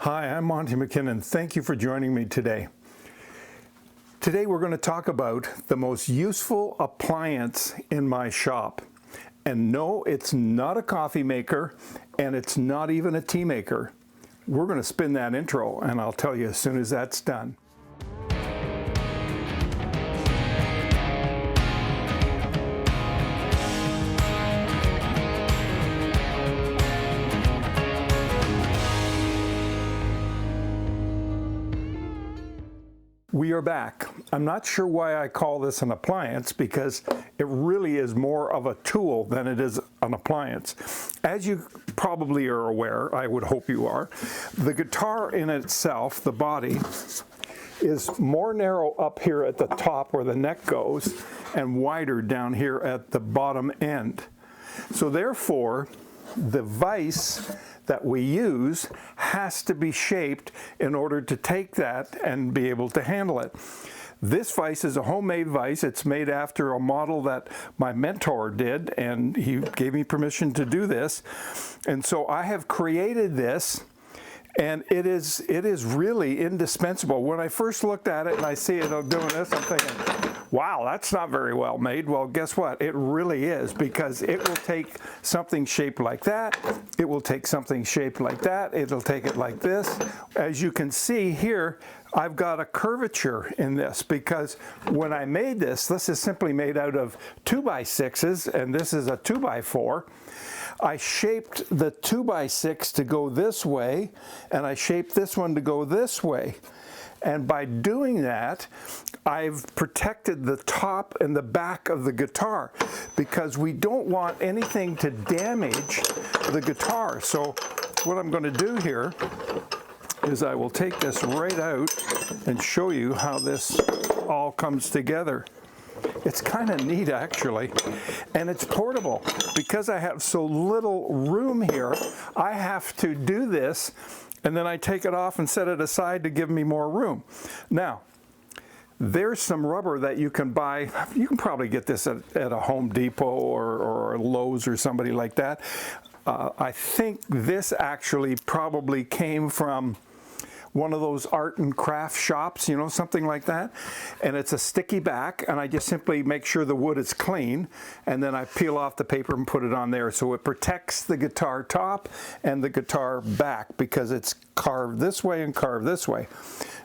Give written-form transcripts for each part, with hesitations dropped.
Hi, I'm Monty McKinnon. Thank you for joining me today. Today we're going to talk about the most useful appliance in my shop. And no, it's not a coffee maker, and it's not even a tea maker. We're going to spin that intro, and I'll tell you as soon as that's done. We are back. I'm not sure why I call this an appliance because it really is more of a tool than it is an appliance. As you probably are aware, I would hope you are, the guitar in itself, the body, is more narrow up here at the top where the neck goes and wider down here at the bottom end. So therefore, the vise that we use has to be shaped in order to take that and be able to handle it. This vise is a homemade vise. It's made after a model that my mentor did, and he gave me permission to do this. And so I have created this, and it is really indispensable. When I first looked at it and I see it doing this, I'm thinking, wow, that's not very well made. Well, guess what? It really is, because it will take something shaped like that. It will take something shaped like that. It'll take it like this. As you can see here, I've got a curvature in this because when I made this is simply made out of 2x6s, and this is a 2x4. I shaped the 2x6 to go this way, and I shaped this one to go this way. And by doing that, I've protected the top and the back of the guitar because we don't want anything to damage the guitar. So what I'm going to do here is I will take this right out and show you how this all comes together. It's kind of neat, actually, and it's portable. Because I have so little room here, I have to do this, and then I take it off and set it aside to give me more room. Now, there's some rubber that you can buy. You can probably get this at a Home Depot or Lowe's or somebody like that. I think this actually probably came from one of those art and craft shops, you know, something like that. And it's a sticky back, and I just simply make sure the wood is clean, and then I peel off the paper and put it on there. So it protects the guitar top and the guitar back because it's carved this way and carved this way.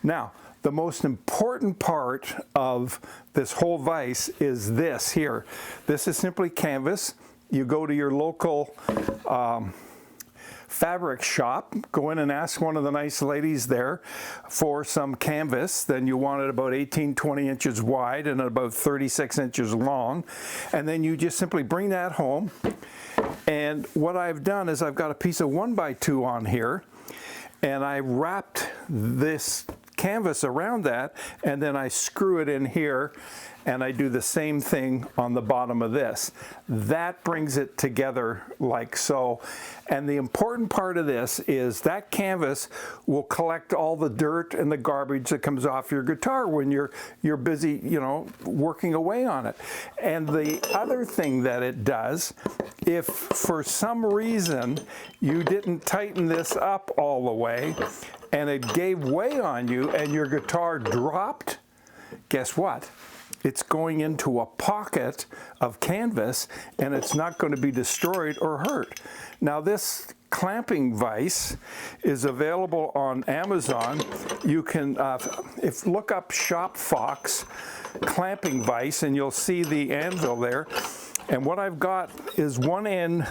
Now, the most important part of this whole vise is this here. This is simply canvas. You go to your local fabric shop, go in and ask one of the nice ladies there for some canvas. Then you want it about 18-20 inches wide and about 36 inches long. And then you just simply bring that home. And what I've done is I've got a piece of 1x2 on here, and I wrapped this canvas around that, and then I screw it in here, and I do the same thing on the bottom of this. That brings it together like so. And the important part of this is that canvas will collect all the dirt and the garbage that comes off your guitar when you're busy, you know, working away on it. And the other thing that it does, if for some reason you didn't tighten this up all the way and it gave way on you and your guitar dropped, guess what? It's going into a pocket of canvas, and it's not going to be destroyed or hurt. Now, this clamping vise is available on Amazon. You can look up Shop Fox clamping vise, and you'll see the anvil there. And what I've got is one end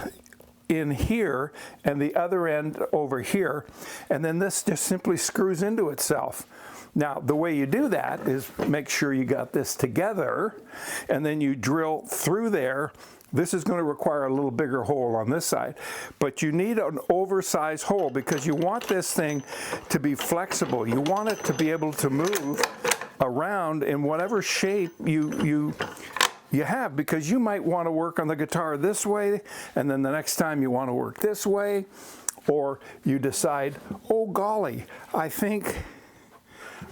in here and the other end over here, and then this just simply screws into itself. Now, the way you do that is make sure you got this together, and then you drill through there. This is going to require a little bigger hole on this side, but you need an oversized hole because you want this thing to be flexible. You want it to be able to move around in whatever shape you have, because you might want to work on the guitar this way, and then the next time you want to work this way, or you decide, oh golly, I think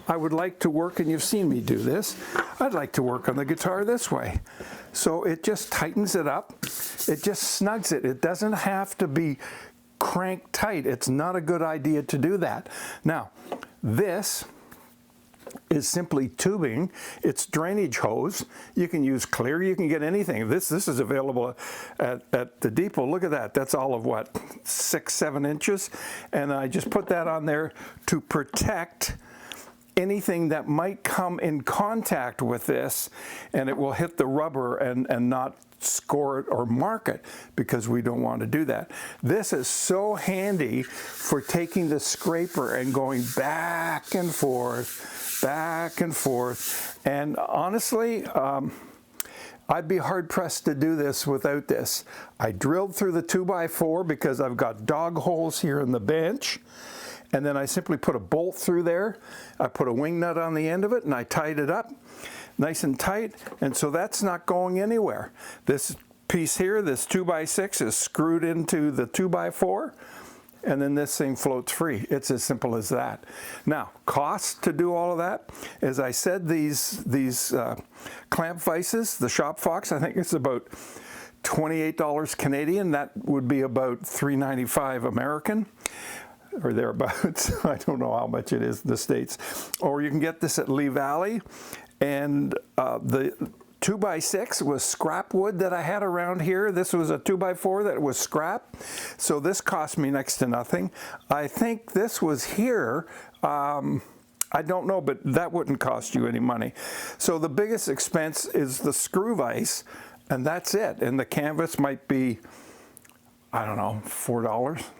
I would like to work, and you've seen me do this, I'd like to work on the guitar this way. So it just tightens it up, it just snugs it. It doesn't have to be crank tight. It's not a good idea to do that. Now, this is simply tubing. It's drainage hose. You can use clear, you can get anything. This is available at the depot. Look at that. That's all of what, 6-7 inches? And I just put that on there to protect anything that might come in contact with this, and it will hit the rubber and not score it or mark it, because we don't want to do that. This is so handy for taking the scraper and going back and forth, and honestly, I'd be hard-pressed to do this without this. I drilled through the 2x4 because I've got dog holes here in the bench, and then I simply put a bolt through there. I put a wing nut on the end of it, and I tied it up nice and tight, and so that's not going anywhere. This piece here, this 2x6, is screwed into the 2x4, and then this thing floats free. It's as simple as that. Now, cost to do all of that, as I said, these clamp vices, the Shop Fox, I think it's about $28 Canadian. That would be about $3.95 American, or thereabouts. I don't know how much it is in the States. Or you can get this at Lee Valley. And the 2x6 was scrap wood that I had around here. This was a 2x4 that was scrap. So this cost me next to nothing. I think this was here. I don't know, but that wouldn't cost you any money. So the biggest expense is the screw vise, and that's it. And the canvas might be, I don't know, $4,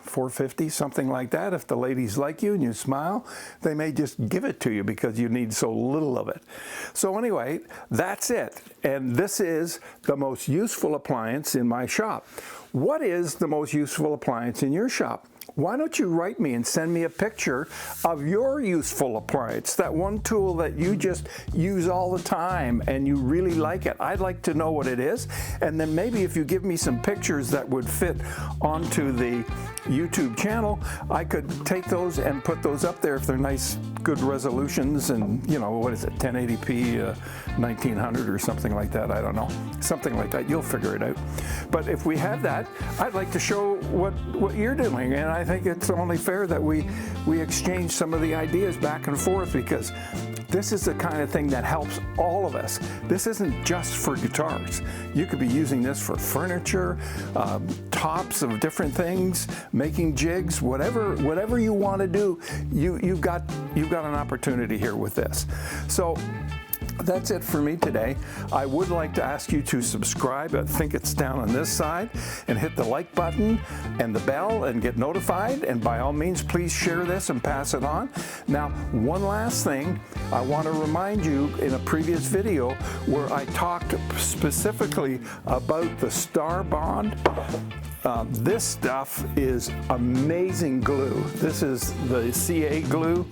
$4.50, something like that. If the ladies like you and you smile, they may just give it to you because you need so little of it. So anyway, that's it. And this is the most useful appliance in my shop. What is the most useful appliance in your shop? Why don't you write me and send me a picture of your useful appliance, that one tool that you just use all the time and you really like it. I'd like to know what it is, and then maybe if you give me some pictures that would fit onto the YouTube channel, I could take those and put those up there if they're nice, good resolutions, and you know, what is it, 1080p, 1900 or something like that, I don't know. Something like that, you'll figure it out. But if we have that, I'd like to show what you're doing, and I think it's only fair that we exchange some of the ideas back and forth, because this is the kind of thing that helps all of us. This isn't just for guitars. You could be using this for furniture, tops of different things, making jigs, whatever you want to do. You've got an opportunity here with this. So that's it for me today. I would like to ask you to subscribe. I think it's down on this side, and hit the like button and the bell and get notified. And by all means, please share this and pass it on. Now, one last thing, I want to remind you, in a previous video where I talked specifically about the Star Bond, this stuff is amazing glue. This is the CA glue.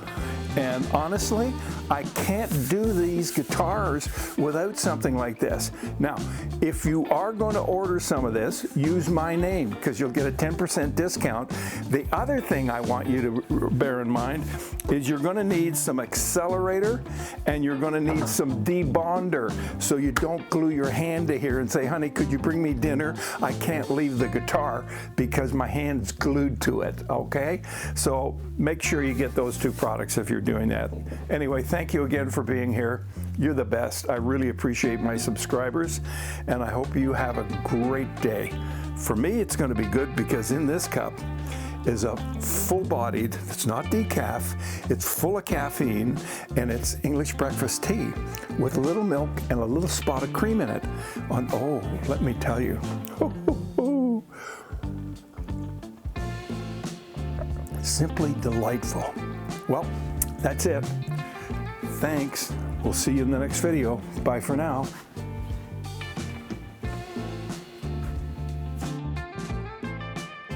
And honestly, I can't do these guitars without something like this. Now, if you are going to order some of this, use my name, because you'll get a 10% discount. The other thing I want you to bear in mind is you're going to need some accelerator, and you're going to need some debonder, so you don't glue your hand to here and say, honey, could you bring me dinner? I can't leave the guitar because my hand's glued to it, okay? So make sure you get those two products if you're doing that. Anyway, thank you again for being here. You're the best. I really appreciate my subscribers, and I hope you have a great day. For me, it's going to be good, because in this cup is a full-bodied, it's not decaf, it's full of caffeine, and it's English breakfast tea with a little milk and a little spot of cream in it. Oh, let me tell you. Simply delightful. Well, that's it. Thanks. We'll see you in the next video. Bye for now.